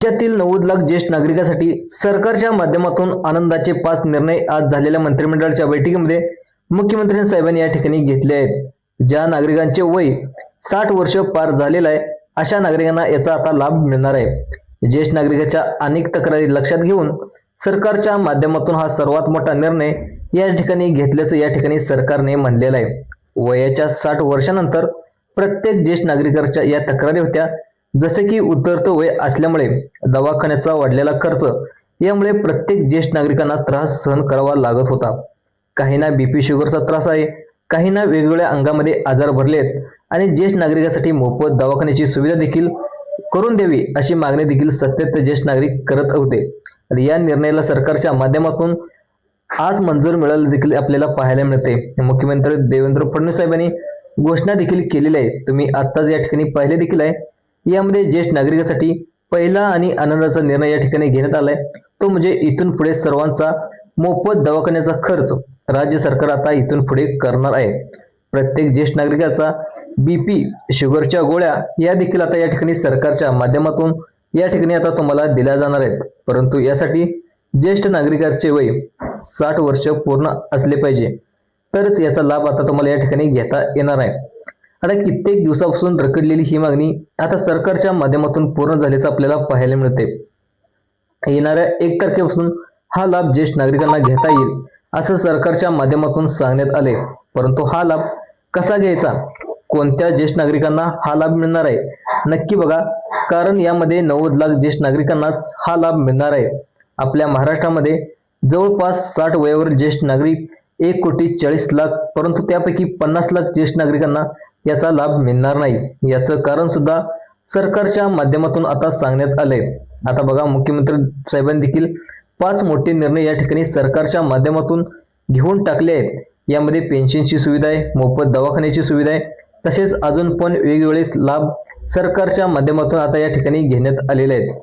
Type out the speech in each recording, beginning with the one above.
राज्यातील 90 लाख ज्येष्ठ नागरिकांसाठी सरकारच्या माध्यमातून आनंदाचे 5 निर्णय आज झालेल्या मंत्रिमंडळाच्या बैठकीमध्ये मुख्यमंत्री साहेबांनी या ठिकाणी घेतले आहेत। ज्या नागरिकांचे वय 60 वर्ष पार झालेलं आहे अशा नागरिकांना याचा आता लाभ मिळणार आहे। ज्येष्ठ नागरिकांच्या अनेक तक्रारी लक्षात घेऊन सरकारच्या माध्यमातून हा सर्वात मोठा निर्णय या ठिकाणी घेतल्याचं या ठिकाणी सरकारने म्हणलेलं आहे। वयाच्या 60 वर्षानंतर प्रत्येक ज्येष्ठ नागरिकाच्या या तक्रारी होत्या, जसे की उतरतं वय असल्यामुळे दवाखान्याचा वाढलेला खर्च यामुळे प्रत्येक ज्येष्ठ नागरिकांना त्रास सहन करावा लागत होता। काहींना बीपी शुगरचा त्रास आहे, काहींना वेगवेगळ्या अंगामध्ये आजार भरलेत आणि ज्येष्ठ नागरिकांसाठी मोफत दवाखान्याची सुविधा देखील करून द्यावी अशी मागणी देखील सत्तेत ज्येष्ठ नागरिक करत होते। या निर्णयाला सरकारच्या माध्यमातून आज मंजूर मिळालं देखील आपल्याला पाहायला मिळते। मुख्यमंत्री देवेंद्र फडणवीस साहेबांनी घोषणा देखील केलेली आहे, तुम्ही आत्ताच या ठिकाणी पाहिले देखील आहे। यामध्ये ज्येष्ठ नागरिकांसाठी पहिला आणि आनंदाचा निर्णय या ठिकाणी घेण्यात आलाय, तो म्हणजे इथून पुढे सर्वांचा मोफत दवाखान्याचा खर्च राज्य सरकार आता इथून पुढे करणार आहे। प्रत्येक ज्येष्ठ नागरिकाचा बीपी शुगरच्या गोळ्या या देखील आता या ठिकाणी सरकारच्या माध्यमातून या ठिकाणी आता तुम्हाला दिल्या जाणार आहेत, परंतु यासाठी ज्येष्ठ नागरिकांचे वय 60 वर्ष पूर्ण असले पाहिजे, तरच याचा लाभ आता तुम्हाला या ठिकाणी घेता येणार आहे। आता कित्येक दिवसापासून रखडलेली ही मागणी आता सरकारच्या माध्यमातून पूर्ण झाल्याचं आपल्याला पाहायला मिळते। येणाऱ्या 1 तारखेपासून हा लाभ ज्येष्ठ नागरिकांना घेता येईल असं सरकारच्या माध्यमातून सांगण्यात आले, परंतु हा लाभ कसा घ्यायचा, कोणत्या ज्येष्ठ नागरिकांना हा लाभ मिळणार आहे नक्की बघा, कारण यामध्ये 90 लाख ज्येष्ठ नागरिकांनाच हा लाभ मिळणार आहे। आपल्या महाराष्ट्रामध्ये जवळपास 60 वयावरील ज्येष्ठ नागरिक 1,40,00,000, परंतु त्यापैकी 50 लाख ज्येष्ठ नागरिकांना याचा लाभ मिळणार नाही। याचं कारण सुद्धा सरकारच्या माध्यमातून आता सांगण्यात आले। आता बघा, मुख्यमंत्री साहेबांनी देखील 5 मोठे निर्णय या ठिकाणी सरकारच्या माध्यमातून घेऊन टाकले आहेत। यामध्ये पेन्शनची सुविधा आहे, मोफत दवाखान्याची सुविधा आहे, तसेच अजून पण वेगवेगळे लाभ सरकारच्या माध्यमातून आता या ठिकाणी घेण्यात आलेले आहेत,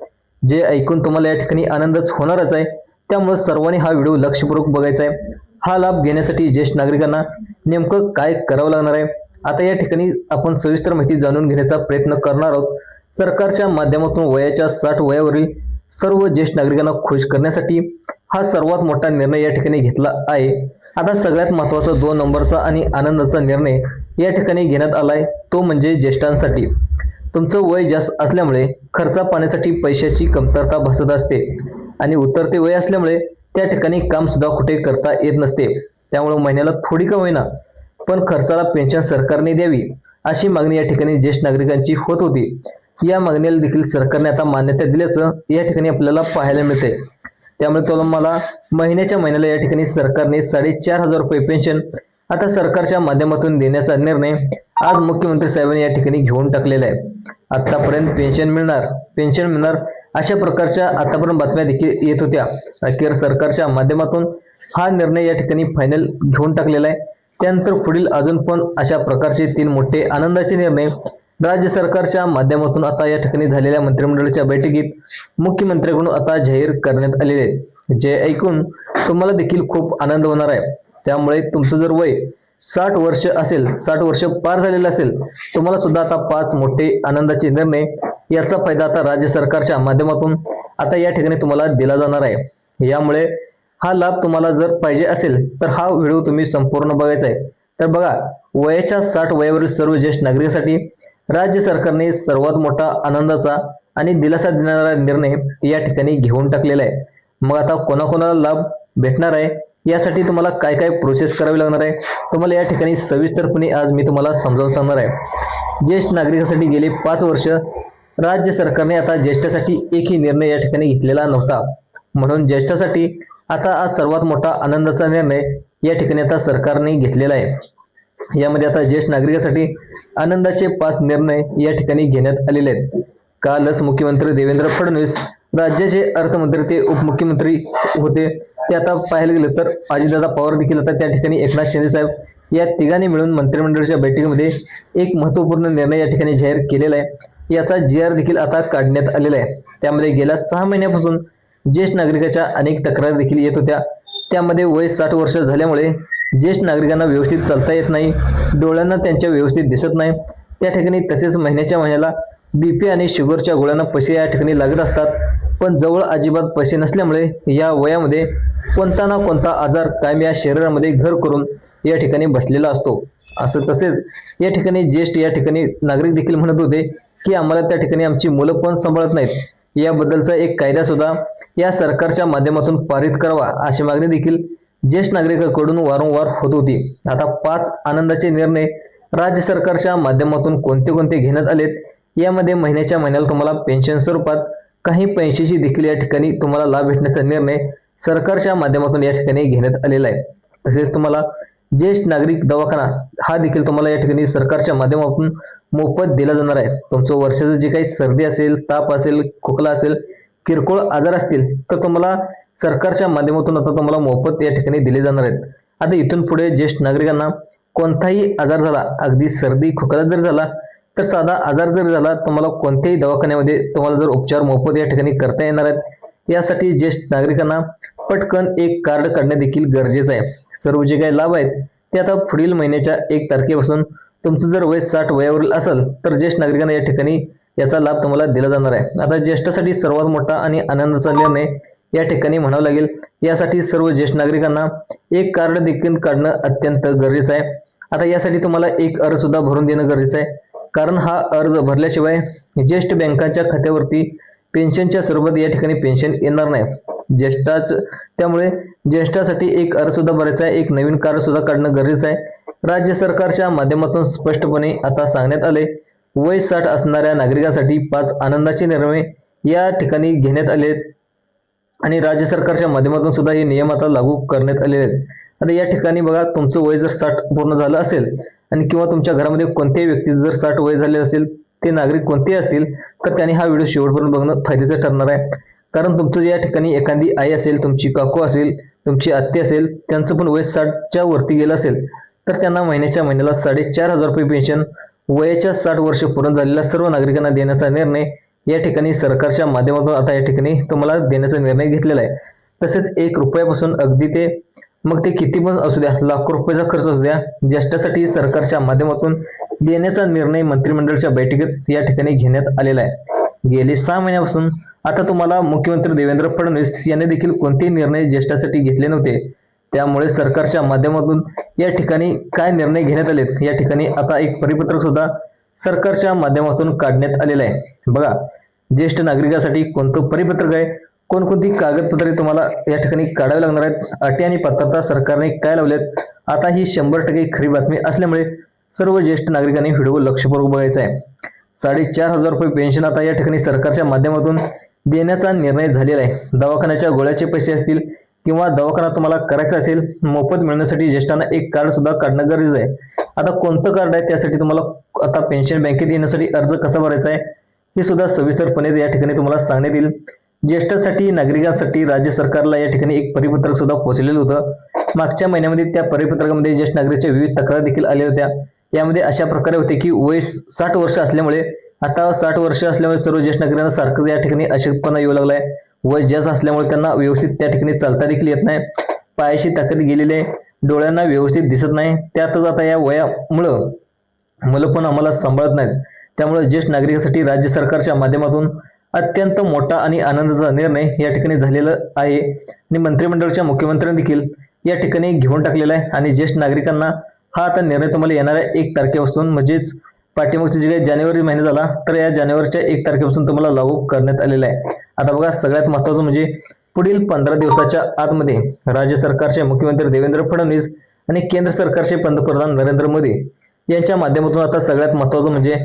जे ऐकून तुम्हाला या ठिकाणी आनंदच होणारच आहे। त्यामुळे सर्वांनी हा व्हिडिओ लक्षपूर्वक बघायचा आहे। हा लाभ घेण्यासाठी ज्येष्ठ नागरिकांना नेमकं काय करावं लागणार आहे, आता या ठिकाणी आपण सविस्तर माहिती जाणून घेण्याचा प्रयत्न करणार आहोत। सरकारच्या माध्यमातून वयाच्या 60 वयावरील सर्व ज्येष्ठ नागरिकांना खुश करण्यासाठी हा सर्वात मोठा निर्णय या ठिकाणी घेतला आहे। आता सगळ्यात महत्त्वाचा 2 नंबरचा आणि आनंदाचा निर्णय या ठिकाणी घेण्यात आलाय, तो म्हणजे ज्येष्ठांसाठी। तुमचं वय जास्त असल्यामुळे खर्चा पाण्यासाठी पैशाची कमतरता भासत असते आणि उतरते वय असल्यामुळे त्या ठिकाणी काम सुद्धा कुठे करता येत नसते। त्यामुळे महिन्याला थोडी का होईना पण खर्चाला पेन्शन सरकारने द्यावी अशी मागणी या ठिकाणी ज्येष्ठ नागरिकांची होत होती। या मागणीला देखील सरकारने आता मान्यता दिल्याचं या ठिकाणी आपल्याला पाहायला मिळते। त्यामुळे तुम्हाला महिन्याच्या महिन्याला या ठिकाणी सरकारने 4,500 रुपये पेन्शन आता सरकारच्या माध्यमातून देण्याचा निर्णय आज मुख्यमंत्री साहेबांनी या ठिकाणी घेऊन टाकलेला आहे। आतापर्यंत पेन्शन मिळणार अशा प्रकारच्या आतापर्यंत बातम्या देखील येत होत्या। अखेर सरकारच्या माध्यमातून हा निर्णय या ठिकाणी फायनल घेऊन टाकलेला आहे। त्यानंतर पुढील अजून पण अशा प्रकारचे 3 मोठे आनंदाचे निर्णय राज्य सरकारच्या माध्यमातून आता या ठिकाणी झालेल्या मंत्रिमंडळाच्या बैठकीत मुख्यमंत्र्यांकडून आता जाहीर करण्यात आलेले आहेत, जे ऐकून तुम्हाला देखील खूप आनंद होणार आहे। त्यामुळे तुमचं जर वय 60 वर्ष असेल, 60 वर्ष पार झालेलं असेल, तुम्हाला सुद्धा आता 5 मोठे आनंदाचे निर्णय याचा फायदा आता राज्य सरकारच्या माध्यमातून आता या ठिकाणी तुम्हाला दिला जाणार आहे। यामुळे हा लाभ तुम्हाला जर पाहिजे असेल तर हा व्हिडिओ तुम्ही संपूर्ण बघायचा आहे। तर बघा, वयाच्या 60 वयावरील सर्व ज्येष्ठ नागरिकांसाठी राज्य सरकारने सर्वात मोठा आनंदाचा आणि दिलासा देणारा निर्णय या ठिकाणी घेऊन टाकलेला आहे। मग आता कोणाकोणाला लाभ भेटणार आहे, यासाठी तुम्हाला काय काय प्रोसेस करावी लागणार आहे, तुम्हाला या ठिकाणी सविस्तरपणे आज मी तुम्हाला समजावून सांगणार आहे। ज्येष्ठ नागरिकांसाठी गेली 5 वर्ष राज्य सरकारने आता ज्येष्ठासाठी एकही निर्णय या ठिकाणी घेतलेला नव्हता, म्हणून ज्येष्ठासाठी आता आज सर्वात मोठा आनंदाचा निर्णय या ठिकाणी आता सरकारने घेतलेला आहे। यामध्ये आता ज्येष्ठ नागरिकांसाठी आनंदाचे 5 निर्णय या ठिकाणी घेण्यात आलेले आहेत। कालच मुख्यमंत्री देवेंद्र फडणवीस, राज्याचे अर्थमंत्री ते उपमुख्यमंत्री होते, ते आता पाहायला गेलं तर अजितदादा पवार देखील आता त्या ठिकाणी एकनाथ शिंदे साहेब या तिघांनी मिळून मंत्रिमंडळाच्या बैठकीमध्ये एक महत्त्वपूर्ण निर्णय या ठिकाणी जाहीर केलेला आहे। याचा GR देखील आता काढण्यात आलेला आहे। त्यामध्ये गेल्या 6 महिन्यापासून ज्येष्ठ नागरिकांच्या अनेक तक्रारी देखील येत होत्या। त्यामध्ये वय 60 वर्ष झाल्यामुळे ज्येष्ठ नागरिकांना व्यवस्थित चालता येत नाही, डोळ्यांना त्यांच्या व्यवस्थित दिसत नाही, त्या ठिकाणी तसेच महिन्याच्या महिन्याला बीपी आणि शुगरच्या गोळ्यांना पैसे या ठिकाणी लागत असतात। पण जवळ अजिबात पैसे नसल्यामुळे या वयामध्ये कोणता ना कोणता आजार कायम या शरीरामध्ये घर करून या ठिकाणी बसलेला असतो. तसेच या ठिकाणी ज्येष्ठ या ठिकाणी नागरिक देखील म्हणत होते की आम्हाला त्या ठिकाणी आमची मुलं पण सांभाळत नाहीत, याबद्दलचा एक कायदा सुद्धा या सरकारच्या माध्यमातून पारित करावा अशी मागणी देखील ज्येष्ठ नागरिकांकडून वारंवार होत होती. आता 5 आनंदाचे निर्णय राज्य सरकारच्या माध्यमातून कोणते कोणते घेण्यात आलेत, यामध्ये महिन्याच्या महिन्याला तुम्हाला पेन्शन स्वरूपात काही पैशाची देखील या ठिकाणी तुम्हाला लाभ भेटण्याचा निर्णय सरकारच्या माध्यमातून या ठिकाणी घेण्यात आलेला आहे. तसेच तुम्हाला ज्येष्ठ नागरिक दवाखाना हा देखील तुम्हाला या ठिकाणी सरकारच्या माध्यमातून मोफत दिला जाणार आहे. तुमचं वर्षाचं जे काही सर्दी असेल, ताप असेल, खोकला असेल, किरकोळ आजार असतील तर तुम्हाला सरकारच्या माध्यमातून आता तुम्हाला मोफत या ठिकाणी दिले जाणार आहेत. आता इथून पुढे ज्येष्ठ नागरिकांना कोणताही आजार झाला, अगदी सर्दी खोकला जर झाला तर साधा आजार जर झाला, तुम्हाला कोणत्याही दवाखान्यामध्ये तुम्हाला जर उपचार मोफत या ठिकाणी करता येणार आहेत. यासाठी ज्येष्ठ नागरिकांना पटकन एक कार्ड काढणे देखील गरजेचं आहे. सर्व जे काही लाभ आहेत ते आता पुढील महिन्याच्या 1 तारखेपासून तुमचं जर वय 60 वयावरील असेल तर ज्येष्ठ नागरिकांना या ठिकाणी याचा लाभ तुम्हाला दिला जाणार आहे. आता ज्येष्ठासाठी सर्वात मोठा आणि आनंदाचा निर्णय या ठिकाणी म्हणावं लागेल. यासाठी सर्व ज्येष्ठ नागरिकांना एक कार्ड देखील काढणं अत्यंत गरजेचं आहे. आता यासाठी तुम्हाला एक अर्ज सुद्धा भरून देणं गरजेचं आहे, कारण हा अर्ज भरल्याशिवाय ज्येष्ठ बँकांच्या खात्यावरती पेन्शनच्या स्वरूपात या ठिकाणी पेन्शन येणार नाही. त्यामुळे ज्येष्ठासाठी एक अर्ज सुद्धा भरायचा आहे, एक नवीन कार्ड सुद्धा काढणं गरजेचं आहे. राज्य सरकारच्या माध्यमातून स्पष्टपणे आता सांगण्यात आले, वय 60 असणाऱ्या नागरिकांसाठी 5 आनंदाचे निर्णय या ठिकाणी घेण्यात आले आणि राज्य सरकारच्या माध्यमातून सुद्धा हे नियम आता लागू करण्यात आलेले आहेत. आता या ठिकाणी बघा, तुमचं वय जर 60 पूर्ण झालं असेल आणि किंवा तुमच्या घरामध्ये कोणत्याही व्यक्ती जर 60 वय झाले असेल, ते नागरिक कोणतेही असतील तर त्यांनी हा व्हिडिओ शेवटपर्यंत बघणं फायद्याचं ठरणार आहे. कारण तुमचं या ठिकाणी एखादी आई असेल, तुमची काकू असेल, तुमची आत्या असेल, त्यांचं पण वय 60च्या वरती गेलं असेल तर त्यांना महिन्याच्या महिन्याला 4,500 रुपये पेन्शन वयाच्या 60 वर्ष पूर्ण झालेल्या सर्व नागरिकांना देण्याचा निर्णय या ठिकाणी सरकारच्या माध्यमातून आता या ठिकाणी तुम्हाला देण्याचा निर्णय घेतलेला आहे. तसेच 1 रुपयापासून अगदी ते मग ते किती पण असू द्या, लाखो रुपयाचा खर्च असू द्या, ज्येष्ठासाठी सरकारच्या माध्यमातून देण्याचा निर्णय मंत्रिमंडळाच्या बैठकीत या ठिकाणी घेण्यात आलेला आहे. गेली 6 महिन्यापासून आता तुम्हाला मुख्यमंत्री देवेंद्र फडणवीस यांनी देखील कोणतेही निर्णय ज्येष्ठासाठी घेतले नव्हते. त्यामुळे सरकारच्या माध्यमातून या ठिकाणी काय निर्णय घेण्यात आलेत, या ठिकाणी आता एक परिपत्रक सुद्धा सरकारच्या माध्यमातून काढण्यात आलेलं आहे. बघा, ज्येष्ठ नागरिकांसाठी कोणतं परिपत्रक आहे, कोणकोणती कागदपत्रे तुम्हाला या ठिकाणी काढावी लागणार आहेत, अटी आणि पात्रता सरकारने काय लावल्यात, आता ही 100% खरी बातमी असल्यामुळे सर्व ज्येष्ठ नागरिकांनी व्हिडिओ लक्षपूर्वक बघायचा आहे. 4,500 रुपये पेन्शन आता या ठिकाणी सरकारच्या माध्यमातून देण्याचा निर्णय झालेला आहे. दवाखान्याच्या गोळ्याचे पैसे असतील किंवा दवाखाना तुम्हाला करायचा असेल, मोफत मिळण्यासाठी ज्येष्ठांना एक कार्ड सुद्धा काढणं गरजेचं आहे. आता कोणतं कार्ड आहे, त्यासाठी तुम्हाला आता पेन्शन बँकेत येण्यासाठी अर्ज कसा भरायचा आहे हे सुद्धा सविस्तरपणे या ठिकाणी तुम्हाला सांगण्यात येईल. ज्येष्ठांसाठी नागरिकांसाठी राज्य सरकारला या ठिकाणी एक परिपत्रक सुद्धा पोहोचलेलं होतं. मागच्या महिन्यामध्ये त्या परिपत्रकामध्ये ज्येष्ठ नागरिकांच्या विविध तक्रारी देखील आल्या होत्या. यामध्ये अशा प्रकारे होते की वय 60 वर्ष असल्यामुळे आता 60 वर्ष असल्यामुळे सर्व ज्येष्ठ नागरिकांना सारखंच या ठिकाणी अशक्तपणा येऊ लागलाय. वय जास्त असल्यामुळे त्यांना व्यवस्थित त्या ठिकाणी चालता देखील येत नाही, पायाची ताकद गेलेली आहे, डोळ्यांना व्यवस्थित दिसत नाही. त्यातच आता या वयामुळं मुलं पण आम्हाला सांभाळत नाहीत. त्यामुळे ज्येष्ठ नागरिकांसाठी राज्य सरकारच्या माध्यमातून अत्यंत मोठा आणि आनंदाचा निर्णय या ठिकाणी झालेला आहे आणि मंत्रिमंडळाच्या मुख्यमंत्र्यांनी देखील या ठिकाणी घेऊन टाकलेला आहे. आणि ज्येष्ठ नागरिकांना हा आता निर्णय तुम्हाला येणाऱ्या 1 तारखेपासून, म्हणजेच पाठीमागचे जे काही जानेवारी महिना झाला तर या जानेवारीच्या 1 तारखेपासून तुम्हाला लागू करण्यात आलेला आहे. आता बघा, सगळ्यात महत्त्वाचं म्हणजे पुढील 15 दिवसाच्या आतमध्ये राज्य सरकारचे मुख्यमंत्री देवेंद्र फडणवीस आणि केंद्र सरकारचे पंतप्रधान नरेंद्र मोदी यांच्या माध्यमातून आता सगळ्यात महत्त्वाचं म्हणजे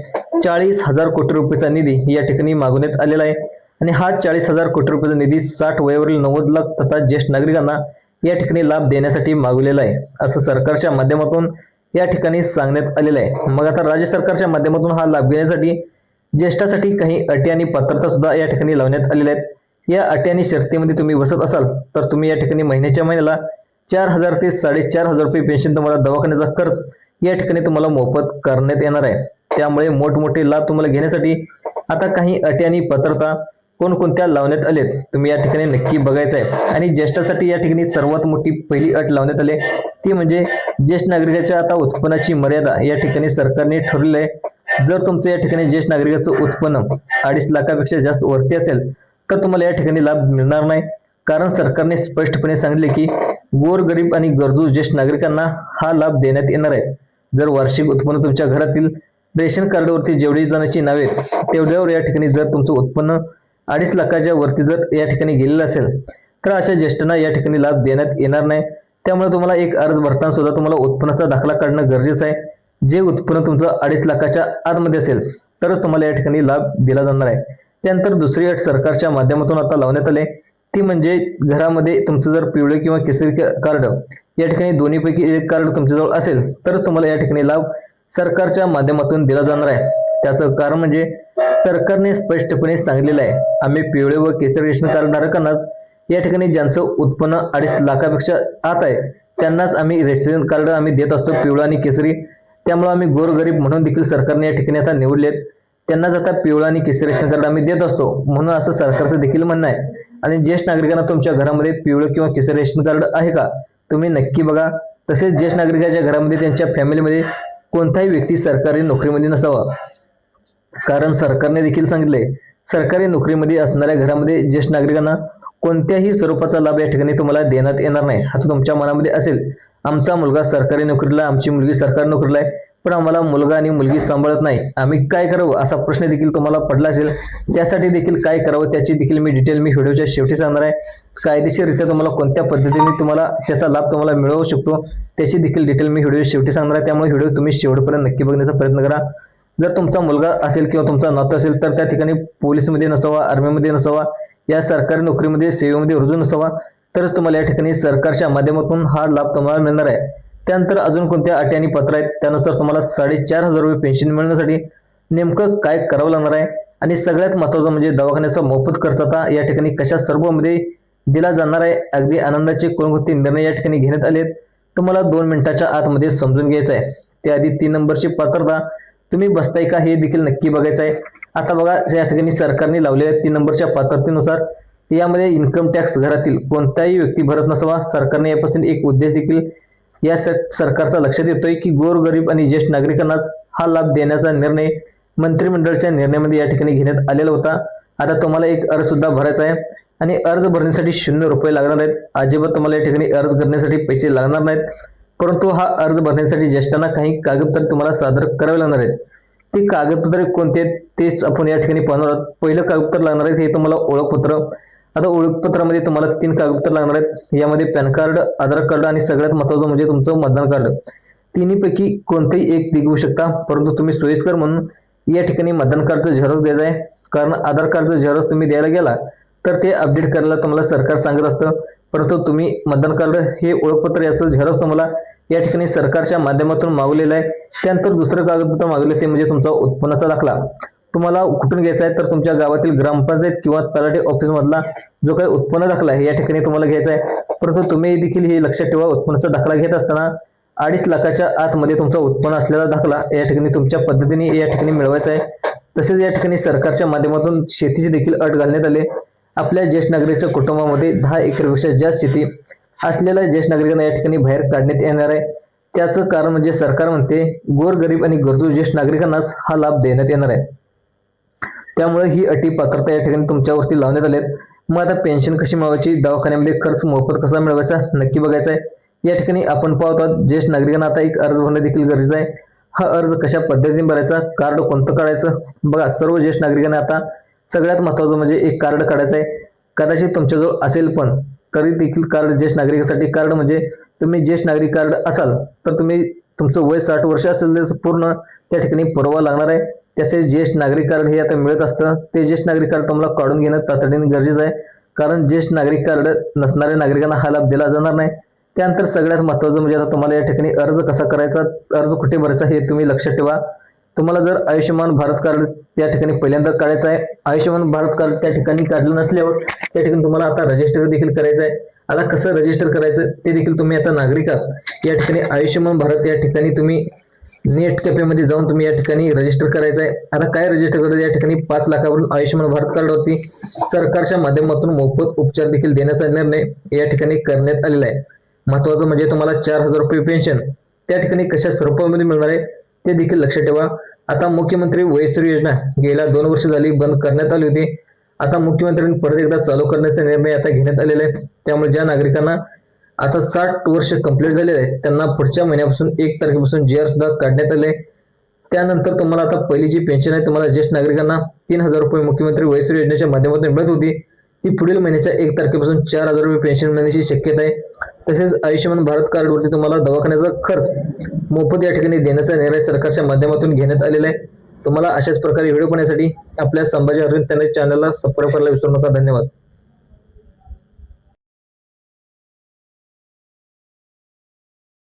40,000 कोटी रुपयाचा निधी या ठिकाणी मागवण्यात आलेला आहे. आणि हा 40,000 कोटी रुपयाचा निधी 60 वयावरील 90 लाख तथा ज्येष्ठ नागरिकांना या ठिकाणी लाभ देण्यासाठी मागवलेला आहे, असं सरकारच्या माध्यमातून या ठिकाणी सांगण्यात आलेलं आहे. मग आता राज्य सरकारच्या माध्यमातून हा लाभ घेण्यासाठी ज्येष्ठासाठी काही अटी आणि पात्रता सुद्धा या ठिकाणी लावण्यात आलेल्या आहेत. या अटी आणि शर्तीमध्ये तुम्ही बसत असाल तर तुम्ही या ठिकाणी महिन्याच्या महिन्याला 4,000 ते 4,500 रुपये पेन्शन, तुम्हाला दवाखान्याचा खर्च या ठिकाणी तुम्हाला मोफत करण्यात येणार आहे. त्यामुळे मोठमोठे लाभ तुम्हाला घेण्यासाठी आता काही अटी आणि पात्रता कोणकोणत्या लावण्यात आलेत तुम्ही या ठिकाणी नक्की बघायचं आहे. आणि ज्येष्ठासाठी या ठिकाणी सर्वात मोठी पहिली अट लावण्यात आली ती म्हणजे ज्येष्ठ नागरिकाच्या आता उत्पन्नाची मर्यादा या ठिकाणी सरकारने ठरवली आहे. जर तुमचं या ठिकाणी ज्येष्ठ नागरिकाचं उत्पन्न 2.5 लाखापेक्षा जास्त वरती असेल तर तुम्हाला या ठिकाणी लाभ मिळणार नाही, कारण सरकारने स्पष्टपणे सांगितले की गोरगरीब आणि गरजू ज्येष्ठ नागरिकांना हा लाभ देण्यात येणार आहे. जर वार्षिक उत्पन्न तुमच्या घरातील रेशन कार्डवरती जेवढी जणांची नावे आहेत तेवढ्यावर या ठिकाणी जर तुमचं उत्पन्न 2.5 लाखाच्या वरती जर या ठिकाणी गेलेलं असेल तर अशा ज्येष्ठांना या ठिकाणी लाभ देण्यात येणार नाही. त्यामुळे तुम्हाला एक अर्ज भरताना सुद्धा तुम्हाला उत्पन्नाचा दाखला काढणं गरजेचं आहे. जे उत्पन्न तुमचं 2.5 लाखाच्या आतमध्ये असेल तरच तुम्हाला या ठिकाणी लाभ दिला जाणार आहे. त्यानंतर दुसरी अट सरकारच्या माध्यमातून आता लावण्यात आले ती म्हणजे घरामध्ये तुमचं जर पिवळे किंवा केसरी कार्ड या ठिकाणी दोन्हीपैकी एक कार्ड तुमच्याजवळ असेल तरच तुम्हाला या ठिकाणी लाभ सरकारच्या माध्यमातून दिला जाणार आहे. त्याचं कारण म्हणजे सरकारने स्पष्टपणे सांगितलेलं आहे, आम्ही पिवळे व केसरी रेशन कार्ड धारकांनाच या ठिकाणी ज्यांचं उत्पन्न 2.5 लाखापेक्षा आत आहे त्यांनाच आम्ही रेशन कार्ड आम्ही देत असतो, पिवळा आणि केसरी. त्यामुळे आम्ही गोरगरीब म्हणून देखील सरकारने या ठिकाणी आता निवडलेत, त्यांनाच आता पिवळा आणि केसरी रेशन कार्ड आम्ही देत असतो म्हणून असं सरकारचं देखील म्हणणं आहे. आणि ज्येष्ठ नागरिकांना तुमच्या घरामध्ये पिवळं किंवा केसरी रेशन कार्ड आहे का तुम्ही नक्की बघा. तसेच ज्येष्ठ नागरिकाच्या घरामध्ये त्यांच्या फॅमिलीमध्ये कोणताही व्यक्ती सरकारी नोकरीमध्ये नसावा, कारण सरकारने देखील सांगितले सरकारी नोकरीमध्ये असणाऱ्या घरामध्ये ज्येष्ठ नागरिकांना कोणत्याही स्वरूपाचा लाभ या ठिकाणी तुम्हाला देण्यात येणार नाही. आता तुमच्या मनामध्ये असेल आमचा मुलगा सरकारी नोकरीला, आमची मुलगी सरकारी नोकरीला आहे, पण आम्हाला मुलगा आणि मुलगी सांभाळत नाही, आम्ही काय करावं असा प्रश्न देखील तुम्हाला पडला असेल. त्यासाठी देखील काय करावं त्याची देखील मी डिटेल व्हिडिओच्या शेवटी सांगणार आहे. कायदेशीररित्या तुम्हाला कोणत्या पद्धतीने तुम्हाला त्याचा लाभ तुम्हाला मिळवू शकतो त्याची देखील डिटेल मी व्हिडिओ शेवटी सांगणार आहे. त्यामुळे व्हिडिओ तुम्ही शेवटपर्यंत नक्की बघण्याचा प्रयत्न करा. जर तुमचा मुलगा असेल किंवा तुमचा नातू असेल तर त्या ठिकाणी पोलीसमध्ये नसावा, आर्मीमध्ये नसावा, या सरकारी नोकरीमध्ये सेवेमध्ये रुजू नसावा, तरच तुम्हाला या ठिकाणी सरकारच्या माध्यमातून हा लाभ तुम्हाला मिळणार आहे. त्यानंतर अजून कोणत्या अटी आणि पत्र आहेत त्यानुसार तुम्हाला 4,500 रुपये पेन्शन मिळण्यासाठी नेमकं काय करावं लागणार आहे आणि सगळ्यात महत्त्वाचं म्हणजे दवाखान्याचा मोफत खर्च आता या ठिकाणी कशा सर्वमध्ये दिला जाणार आहे. अगदी आनंदाचे कोणकोणते निर्णय या ठिकाणी घेण्यात आलेत तुम्हाला 2 मिनिटाच्या आतमध्ये समजून घ्यायचं आहे. त्याआधी 3 नंबरची पात्रता तुम्ही बसताय का हे देखील नक्की बघायचं आहे. आता बघा या ठिकाणी सरकारने लावलेल्या 3 नंबरच्या पात्रतेनुसार यामध्ये इन्कम टॅक्स घरातील कोणताही व्यक्ती भरत नसावा. सरकारने यापासून एक उद्देश देखील या सरकारचा लक्षात येतोय की गोरगरीब आणि ज्येष्ठ नागरिकांनाच हा लाभ देण्याचा निर्णय मंत्रिमंडळाच्या निर्णयामध्ये या ठिकाणी घेण्यात आलेला होता. आता तुम्हाला एक अर्ज सुद्धा भरायचा आहे आणि अर्ज भरण्यासाठी 0 रुपये लागणार आहेत. अजिबात तुम्हाला या ठिकाणी अर्ज करण्यासाठी पैसे लागणार नाहीत, परंतु हा अर्ज भरण्यासाठी ज्येष्ठांना काही कागदपत्रे तुम्हाला सादर करावे लागणार आहेत. ते कागदपत्रे कोणते आहेत तेच आपण या ठिकाणी पाहणार आहोत. पहिलं कागदपत्र लागणार आहे हे तुम्हाला ओळखपत्र. आता ओळखपत्रामध्ये तुम्हाला 3 कागदपत्र लागणार आहेत. यामध्ये पॅन कार्ड, आधार कार्ड आणि सगळ्यात महत्त्वाचं म्हणजे तुमचं मतदान कार्ड. तिन्हीपैकी कोणतेही एक दिगू शकता, परंतु तुम्ही सोयीस्कर म्हणून या ठिकाणी मतदान कार्डचं झेरॉक्स द्यायचं आहे, कारण आधार कार्डचं झेरॉक्स तुम्ही द्यायला गेला तर ते अपडेट करायला तुम्हाला सरकार सांगत असतं, परंतु तुम्ही मतदान कार्ड हे ओळखपत्र याचं झेरॉक्स तुम्हाला या ठिकाणी सरकारच्या माध्यमातून मागवलेलं आहे. त्यानंतर दुसरं कागदपत्र मागवले ते म्हणजे तुमचा उत्पन्नाचा दाखला. तुम्हाला कुठून घ्यायचा आहे तर तुमच्या गावातील ग्रामपंचायत किंवा तलाठी ऑफिस मधला जो काही उत्पन्न दाखला आहे या ठिकाणी तुम्हाला घ्यायचा आहे. परंतु तुम्ही देखील हे लक्षात ठेवा, उत्पन्नाचा दाखला घेत असताना 2.5 लाखाच्या आतमध्ये तुमचा उत्पन्न असलेला दाखला या ठिकाणी तुमच्या पद्धतीने या ठिकाणी मिळवायचा आहे. तसेच या ठिकाणी सरकारच्या माध्यमातून शेतीची देखील अट घालण्यात आली. आपल्या ज्येष्ठ नागरिकाच्या कुटुंबामध्ये 10 एकरपेक्षा जास्त शेती असलेल्या ज्येष्ठ नागरिकांना या ठिकाणी बाहेर काढण्यात येणार आहे. त्याचं कारण म्हणजे सरकार म्हणते गोरगरीब आणि गरजू ज्येष्ठ नागरिकांनाच हा लाभ देण्यात येणार आहे. त्यामुळे ही अटी पात्रता या ठिकाणी तुमच्यावरती लावण्यात आलेत. मग आता पेन्शन कशी मिळवायची, दवाखान्यामध्ये खर्च मोफत कसा मिळवायचा नक्की बघायचा आहे. या ठिकाणी आपण पाहतो ज्येष्ठ नागरिकांना आता एक अर्ज भरणे देखील गरजेचं आहे. हा अर्ज कशा पद्धतीने भरायचा, कार्ड कोणतं काढायचं बघा. सर्व ज्येष्ठ नागरिकांना आता सगळ्यात महत्त्वाचं म्हणजे एक कार्ड काढायचं आहे. कदाचित तुमच्याजवळ असेल पण तरी देखील कार्ड ज्येष्ठ नागरिकासाठी कार्ड म्हणजे तुम्ही ज्येष्ठ नागरिक कार्ड असाल तर तुम्ही तुमचं वय 60 वर्ष असेल तर पूर्ण त्या ठिकाणी पुरावा लागणार आहे. तसेच ज्येष्ठ नागरिक कार्ड हे आता मिळत असतं, ते ज्येष्ठ नागरिक कार्ड तुम्हाला काढून घेणं तातडीने गरजेचं आहे, कारण ज्येष्ठ नागरिक कार्ड नसणाऱ्या नागरिकांना हा लाभ दिला जाणार नाही. त्यानंतर सगळ्यात महत्त्वाचं म्हणजे आता तुम्हाला या ठिकाणी अर्ज कसा करायचा, अर्ज कुठे भरायचा हे तुम्ही लक्षात ठेवा. तुम्हाला जर आयुष्यमान भारत कार्ड त्या ठिकाणी पहिल्यांदा काढायचं आहे. आयुष्यमान भारत कार्ड त्या ठिकाणी काढलं नसल्यावर त्या ठिकाणी तुम्हाला आता रजिस्टर देखील करायचं आहे. आता कसं रजिस्टर करायचं ते देखील तुम्ही आता नागरिकात या ठिकाणी आयुष्यमान भारत या ठिकाणी तुम्ही नेट कॅफेमध्ये जाऊन तुम्ही या ठिकाणी रजिस्टर करायचं आहे. आता काय रजिस्टर करायचं, या ठिकाणी 5 लाखावरून आयुष्यमान भारत कार्डवरती सरकारच्या माध्यमातून मोफत उपचार देखील देण्याचा निर्णय या ठिकाणी करण्यात आलेला आहे. महत्त्वाचं म्हणजे तुम्हाला 4,000 रुपये पेन्शन त्या ठिकाणी कशा स्वरूपामध्ये मिळणार आहे ते देखील लक्षात ठेवा. आता मुख्यमंत्री वयश्री योजना गेल्या 2 वर्ष झाली बंद करण्यात आली होती. आता मुख्यमंत्र्यांनी परत एकदा चालू करण्याचा निर्णय आता घेण्यात आलेला आहे। त्यामुळे ज्या नागरिकांना आता 60 वर्ष कंप्लीट झालेले आहेत त्यांना पुढच्या महिन्यापासून 1 तारखेपासून जी आर सुद्धा काढण्यात आले। त्यानंतर तुम्हाला आता पहिली जी पेन्शन आहे तुम्हाला ज्येष्ठ नागरिकांना 3000 रुपये मुख्यमंत्री वयश्री योजनेच्या माध्यमातून मिळत होती, ती पुढील महिन्याच्या 1 तारखेपासून 4000 रुपये पेन्शन मिळण्याची शक्यता आहे। तसेच आयुष्यमान भारत कार्डवरती तुम्हाला दवाखान्याचा खर्च मोफत या ठिकाणी देण्याचा निर्णय सरकारच्या माध्यमातून घेण्यात आलेला आहे। तुम्हाला अशाच प्रकारे व्हिडिओ पाहण्यासाठी आपल्या संभाजी अर्जुन चॅनलला सबस्क्राईब करायला विसरू नका। धन्यवाद।